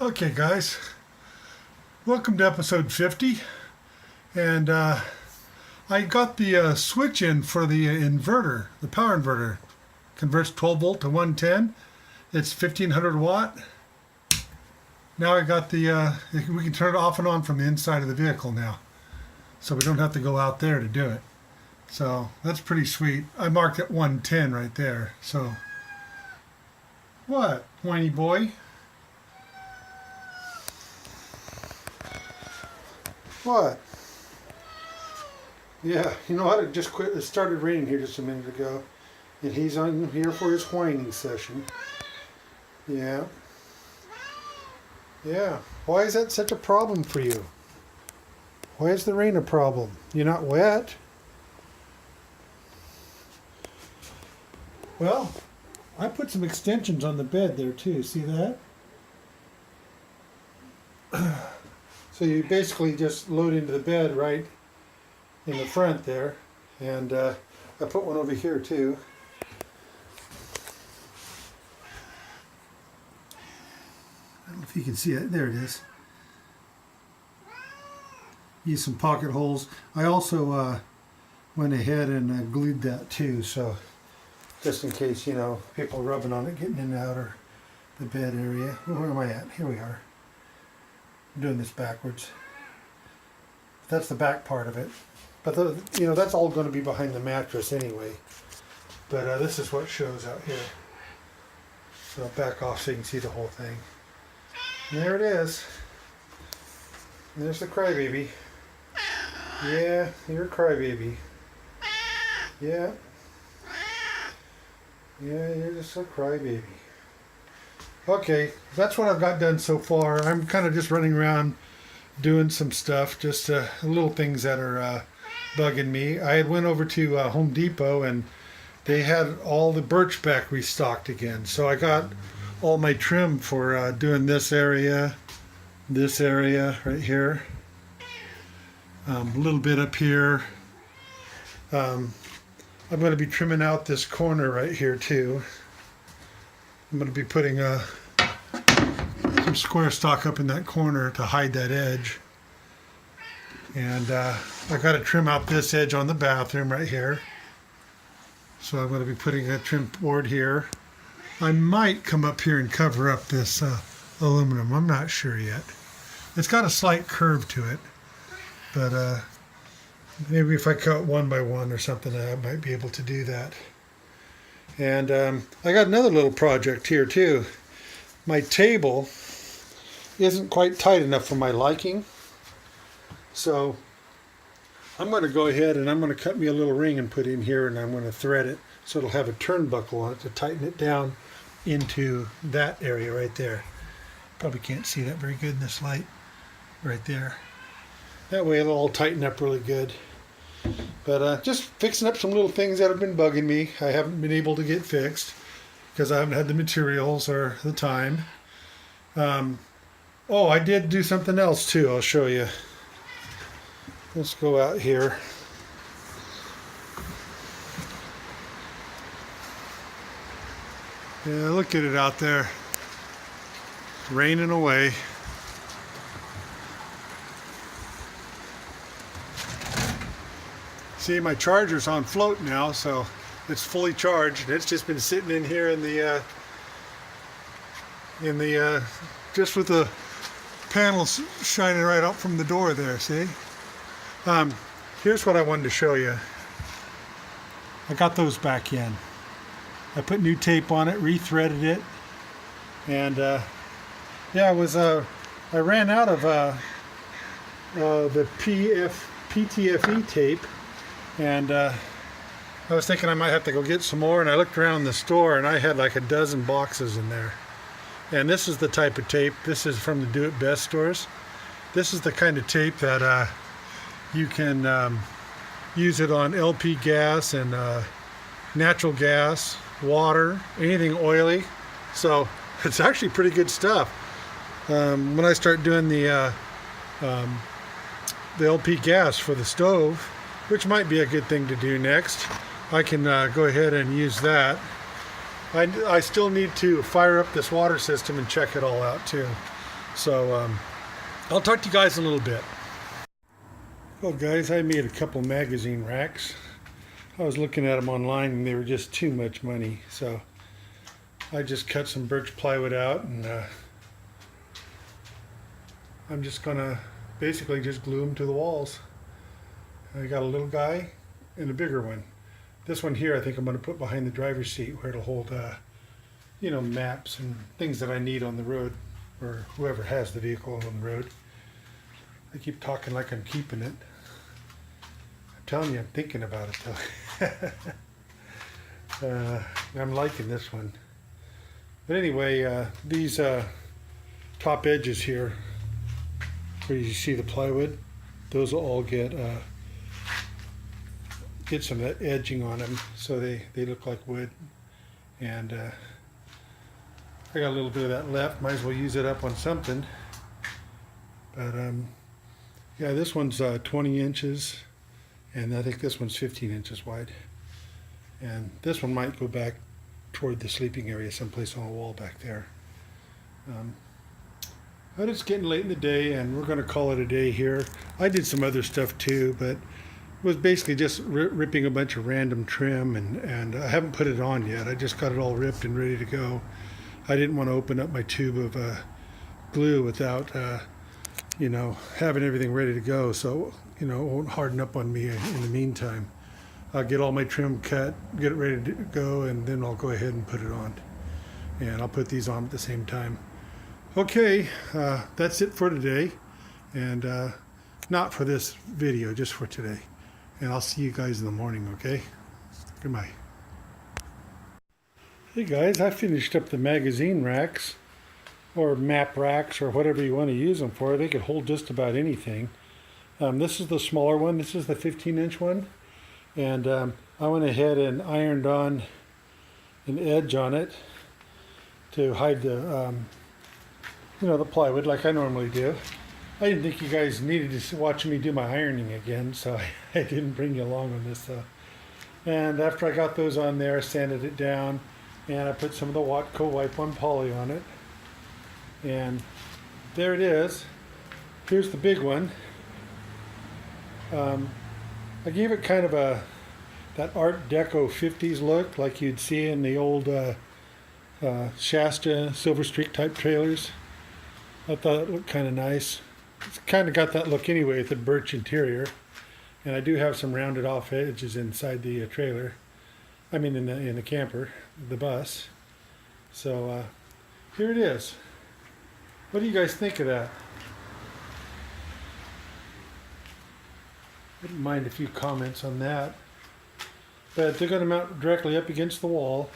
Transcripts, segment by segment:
Okay guys, welcome to episode 50, and I got the switch in for the inverter, the power inverter. Converts 12 volt to 110. It's 1500 watt. Now I got the, we can turn it off and on from the inside of the vehicle now. So we don't have to go out there to do it. So that's pretty sweet. I marked it 110 right there. So, what, whiny boy? What? Yeah, you know what? It just quit. It started raining here just a minute ago, and he's on here for his whining session. Yeah. Yeah. Why is that such a problem for you? Why is the rain a problem? You're not wet. Well, I put some extensions on the bed there too. See that? So you basically just load into the bed right in the front there, and I put one over here too. I don't know if you can see it. There it is. Use some pocket holes. I also went ahead and glued that too, so just in case, you know, people rubbing on it, getting in and out, or the bed area. Where am I at? Here we are. I'm doing this backwards. That's the back part of it, but you know, that's all going to be behind the mattress anyway. But this is what shows out here. So I'll back off so you can see the whole thing. And there it is. And there's the crybaby. Yeah, you're a crybaby. Yeah. Yeah, you're just a crybaby. Okay, that's what I've got done so far. I'm kind of just running around doing some stuff, just little things that are bugging me. I had went over to Home Depot, and they had all the birch back restocked again. So I got all my trim for doing this area right here, a little bit up here. I'm going to be trimming out this corner right here too. I'm going to be putting some square stock up in that corner to hide that edge. And I got to trim out this edge on the bathroom right here. So I'm going to be putting a trim board here. I might come up here and cover up this aluminum. I'm not sure yet. It's got a slight curve to it. But maybe if I cut one by one or something, I might be able to do that. And I got another little project here too. My table isn't quite tight enough for my liking. So I'm going to go ahead and I'm going to cut me a little ring and put in here, and I'm going to thread it so it'll have a turnbuckle on it to tighten it down into that area right there. Probably can't see that very good in this light right there. That way it'll all tighten up really good. But just fixing up some little things that have been bugging me. I haven't been able to get fixed because I haven't had the materials or the time. Oh, I did do something else too. I'll show you. Let's go out here. Yeah, look at it out there. It's raining away. See, my charger's on float now, so it's fully charged. It's just been sitting in here in the just with the panels shining right up from the door there. See? Here's what I wanted to show you. I got those back in. I put new tape on it, rethreaded it, and yeah, I ran out of the PTFE tape. And I was thinking I might have to go get some more, and I looked around the store and I had like a dozen boxes in there. And this is the type of tape. This is from the Do It Best stores. This is the kind of tape that you can use it on LP gas and natural gas, water, anything oily. So it's actually pretty good stuff. When I start doing the LP gas for the stove, which might be a good thing to do next, I can go ahead and use that. I still need to fire up this water system and check it all out too. So I'll talk to you guys in a little bit. Well guys, I made a couple magazine racks. I was looking at them online and they were just too much money, so I just cut some birch plywood out, and I'm just gonna basically just glue them to the walls. I got a little guy and a bigger one. This one here I think I'm gonna put behind the driver's seat, where it'll hold you know, maps and things that I need on the road, or whoever has the vehicle on the road. I keep talking like I'm keeping it. I'm telling you, I'm thinking about it though. I'm liking this one. But anyway, these top edges here, where you see the plywood, those will all get some of that edging on them, so they look like wood. And I got a little bit of that left, might as well use it up on something. But yeah, this one's 20 inches, and I think this one's 15 inches wide. And this one might go back toward the sleeping area someplace on a wall back there. But it's getting late in the day, and we're going to call it a day here. I did some other stuff too, but it was basically just ripping a bunch of random trim, and I haven't put it on yet. I just got it all ripped and ready to go. I didn't want to open up my tube of glue without you know, having everything ready to go, so you know, it won't harden up on me in the meantime. I'll get all my trim cut, get it ready to go, and then I'll go ahead and put it on. And I'll put these on at the same time. Okay, that's it for today, and not for this video, just for today. And I'll see you guys in the morning, okay? Goodbye. Hey guys, I finished up the magazine racks, or map racks, or whatever you want to use them for. They could hold just about anything. This is the smaller one. This is the 15-inch one. And I went ahead and ironed on an edge on it to hide the, you know, the plywood like I normally do. I didn't think you guys needed to watch me do my ironing again, so I didn't bring you along on this. And after I got those on there, I sanded it down, and I put some of the Watco Wipe On Poly on it. And there it is. Here's the big one. I gave it kind of that Art Deco 50s look, like you'd see in the old Shasta Silver Streak type trailers. I thought it looked kind of nice. It's kind of got that look anyway with the birch interior. And I do have some rounded off edges inside the trailer. I mean in the camper, the bus. So here it is. What do you guys think of that? Wouldn't mind a few comments on that. But they're going to mount directly up against the wall.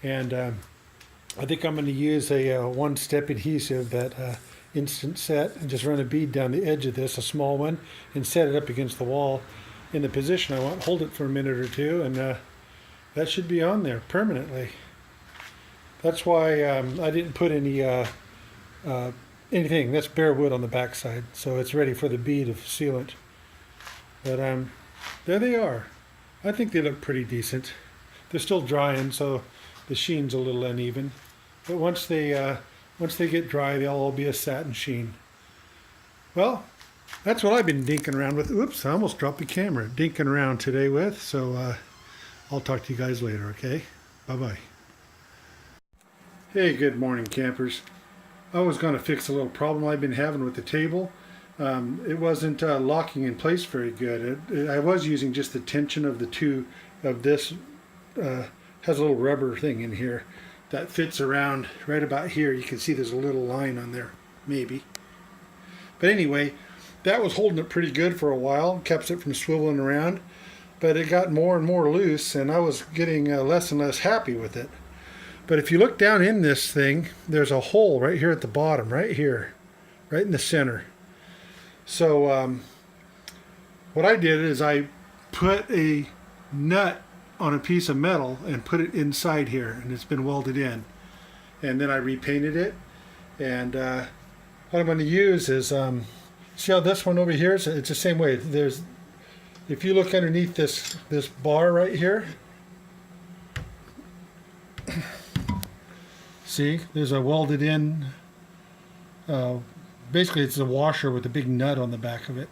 And I think I'm going to use a one-step adhesive, that instant set, and just run a bead down the edge of this, a small one, and set it up against the wall in the position I want. Hold it for a minute or two, and that should be on there permanently. That's why I didn't put any anything. That's bare wood on the backside, so it's ready for the bead of sealant. But there they are. I think they look pretty decent. They're still drying, so the sheen's a little uneven. But once they get dry, they'll all be a satin sheen. Well, that's what I've been dinking around with. Oops, I almost dropped the camera. Dinking around today with. So I'll talk to you guys later, okay? Bye-bye. Hey, good morning, campers. I was going to fix a little problem I've been having with the table. It wasn't locking in place very good. I was using just the tension of the two of this. Has a little rubber thing in here that fits around right about here. You can see there's a little line on there, maybe. But anyway, that was holding it pretty good for a while, kept it from swiveling around. But it got more and more loose, and I was getting less and less happy with it. But if you look down in this thing, there's a hole right here at the bottom, right here, right in the center. So what I did is I put a nut on a piece of metal and put it inside here, and it's been welded in. And then I repainted it. And what I'm going to use is, see how this one over here is? It's the same way. There's, if you look underneath this bar right here, see, there's a welded in Basically, it's a washer with a big nut on the back of it.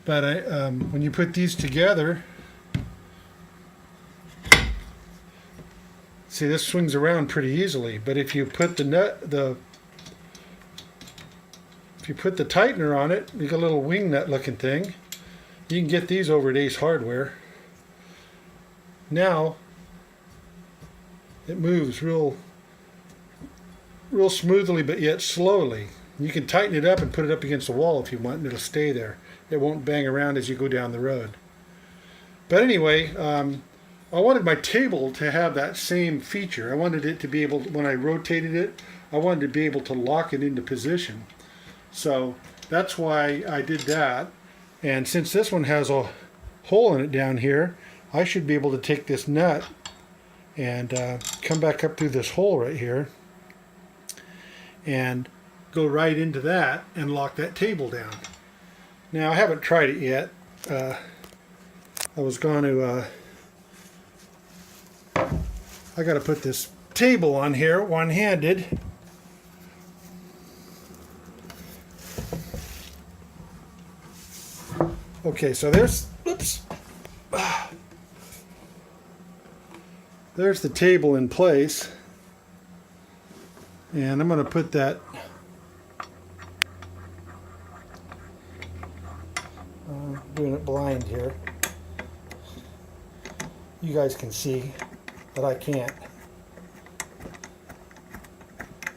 But when you put these together, see, this swings around pretty easily. But if you put the tightener on it, you got a little wing nut looking thing. You can get these over at Ace Hardware. Now it moves real smoothly, but yet slowly. You can tighten it up and put it up against the wall if you want, and it'll stay there. It won't bang around as you go down the road. But anyway, I wanted my table to have that same feature. I wanted it to be able, when I rotated it, I wanted to be able to lock it into position. So that's why I did that. And since this one has a hole in it down here, I should be able to take this nut and come back up through this hole right here and go right into that and lock that table down. Now, I haven't tried it yet. I was going to I got to put this table on here one-handed. Okay, so there's the table in place, and I'm going to put that doing it blind here. You guys can see, but I can't.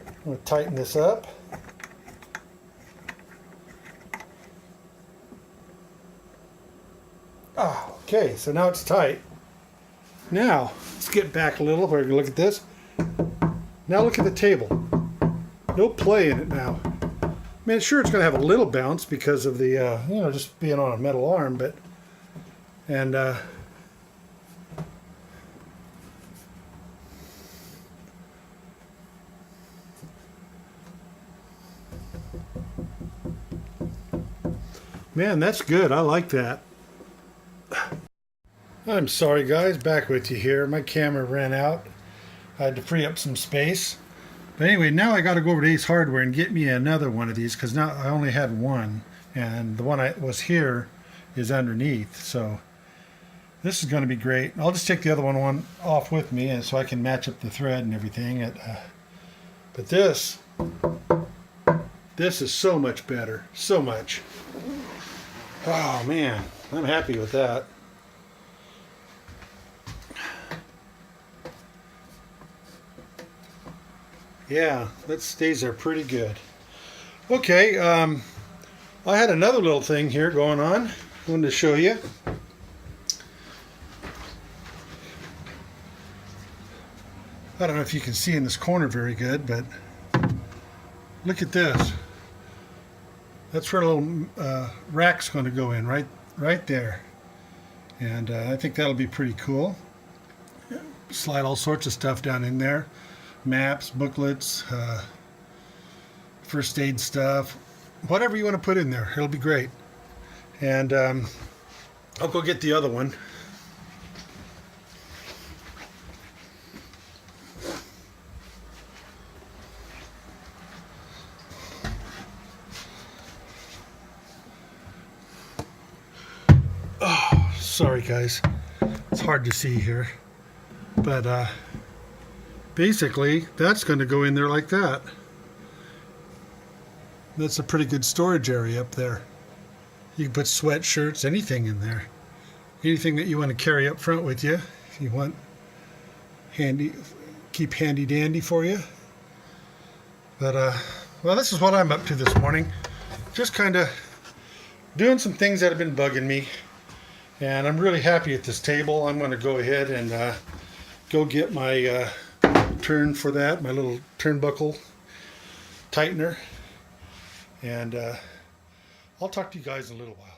I'm going to tighten this up. Okay, so now it's tight. Now, let's get back a little. We're going to look at this. Now look at the table. No play in it now. I mean, sure, it's going to have a little bounce because of the, just being on a metal arm, but, and, man, that's good. I like that. I'm sorry, guys. Back with you here. My camera ran out. I had to free up some space. But anyway, now I got to go over to Ace Hardware and get me another one of these, because now I only had one, and the one I was here is underneath. So this is going to be great. I'll just take the other one off with me, and so I can match up the thread and everything. But this is so much better. So much. Oh man, I'm happy with that. Yeah, that stays there pretty good. Okay, I had another little thing here going on. I wanted to show you. I don't know if you can see in this corner very good, but look at this. That's where a little rack's going to go in, right there. And I think that'll be pretty cool. Slide all sorts of stuff down in there. Maps, booklets, first aid stuff, whatever you want to put in there, it'll be great. And I'll go get the other one. Oh, sorry guys, it's hard to see here, but basically, that's going to go in there like that. That's a pretty good storage area up there. You can put sweatshirts, anything in there. Anything that you want to carry up front with you. If you want keep handy dandy for you. But, well, this is what I'm up to this morning. Just kind of doing some things that have been bugging me. And I'm really happy at this table. I'm going to go ahead and go get my turn for that, my little turnbuckle tightener, and I'll talk to you guys in a little while.